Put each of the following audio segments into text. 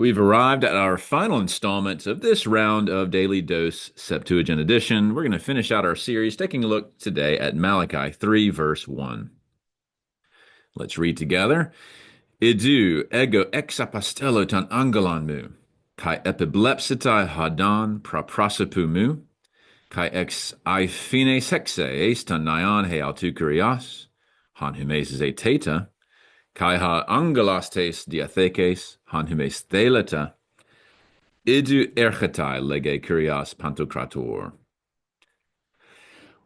We've arrived at our final installment of this round of Daily Dose Septuagint Edition. We're going to finish out our series taking a look today at Malachi 3, verse 1. Let's read together. Idu ego exapastello tan angelan mu, kai epiblepsitai hadan praprasapu mu, kai ex aifines hexeis tan nyan heautu kurias, han humes zeteta, kai ha angelastes diathekes, han humes theleta, Idu erchetai lege kurios pantokrator.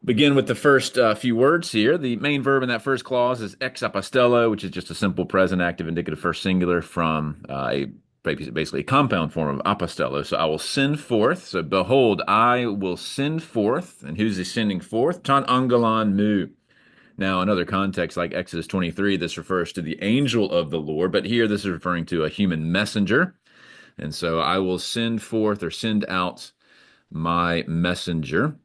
Begin with the first few words here. The main verb in that first clause is ex apostello, which is just a simple present active indicative first singular from basically a compound form of apostello. So I will send forth. So behold, I will send forth. And who's he sending forth? Tan angelan mu. Now, in other contexts like Exodus 23, this refers to the angel of the Lord, but here this is referring to a human messenger. And so I will send forth or send out my messenger.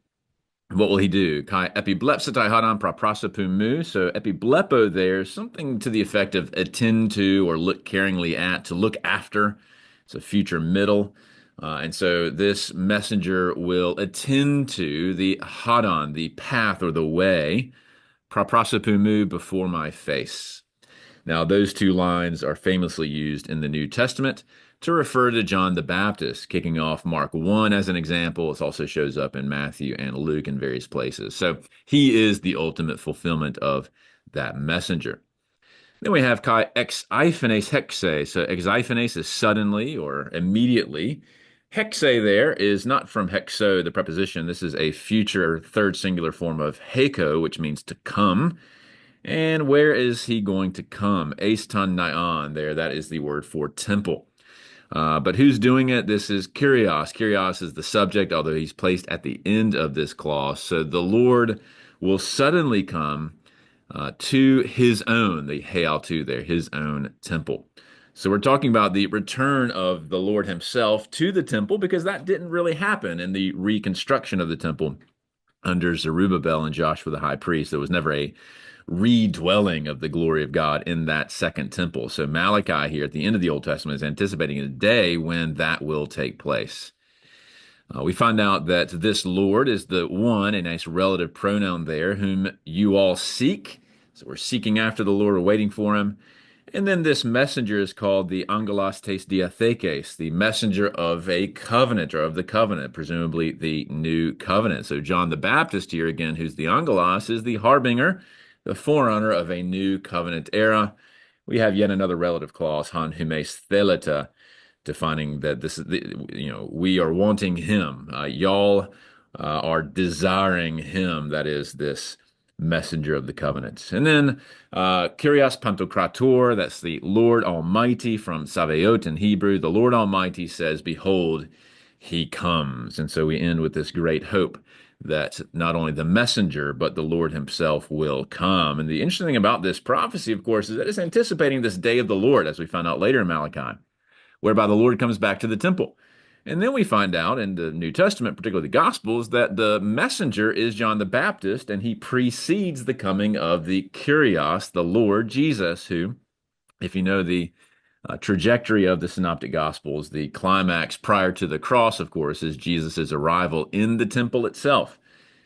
What will he do? Kai epiblepsitai hadam praprasapum mu. So epiblepo there is something to the effect of attend to or look caringly at, to look after. It's a future middle. And so this messenger will attend to the hadon, the path or the way, praprasapum mu, before my face. Now, those two lines are famously used in the New Testament to refer to John the Baptist, kicking off Mark 1 as an example. It also shows up in Matthew and Luke in various places. So he is the ultimate fulfillment of that messenger. Then we have kai ex aiphanes hexe. So ex aiphanes is suddenly or immediately. Hexe there is not from hexo, the preposition. This is a future third singular form of heko, which means to come. And where is he going to come? Eistan nyan there. That is the word for temple. But who's doing it? This is Kyrios. Kyrios is the subject, although he's placed at the end of this clause. So the Lord will suddenly come to his own, the Heautu there, his own temple. So we're talking about the return of the Lord himself to the temple, because that didn't really happen in the reconstruction of the temple under Zerubbabel and Joshua the high priest. There was never a redwelling of the glory of God in that second temple. So Malachi here at the end of the Old Testament is anticipating a day when that will take place. We find out that this Lord is the one, a nice relative pronoun there, whom you all seek. So we're seeking after the Lord, we're waiting for him. And then this messenger is called the angelastes diathekes, the messenger of a covenant or of the covenant, presumably the new covenant. So John the Baptist here again, who's the angelos, is the harbinger, the forerunner of a new covenant era. We have yet another relative clause, han humes theleta, defining that this is we are wanting him. Y'all are desiring him. That is this messenger of the covenant. And then Kyrios Pantokrator, that's the Lord Almighty from Sabaoth in Hebrew. The Lord Almighty says, behold, he comes. And so we end with this great hope that not only the messenger, but the Lord himself will come. And the interesting thing about this prophecy, of course, is that it's anticipating this day of the Lord, as we find out later in Malachi, whereby the Lord comes back to the temple. And then we find out in the New Testament, particularly the Gospels, that the messenger is John the Baptist, and he precedes the coming of the Kyrios, the Lord Jesus, who, if you know the trajectory of the Synoptic Gospels, the climax prior to the cross, of course, is Jesus' arrival in the temple itself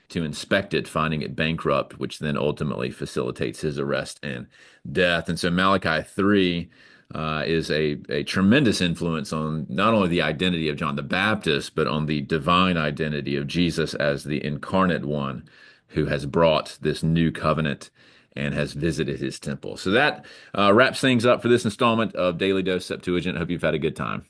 to inspect it, finding it bankrupt, which then ultimately facilitates his arrest and death. And so Malachi 3 is a tremendous influence on not only the identity of John the Baptist, but on the divine identity of Jesus as the incarnate one who has brought this new covenant and has visited his temple. So that wraps things up for this installment of Daily Dose Septuagint. I hope you've had a good time.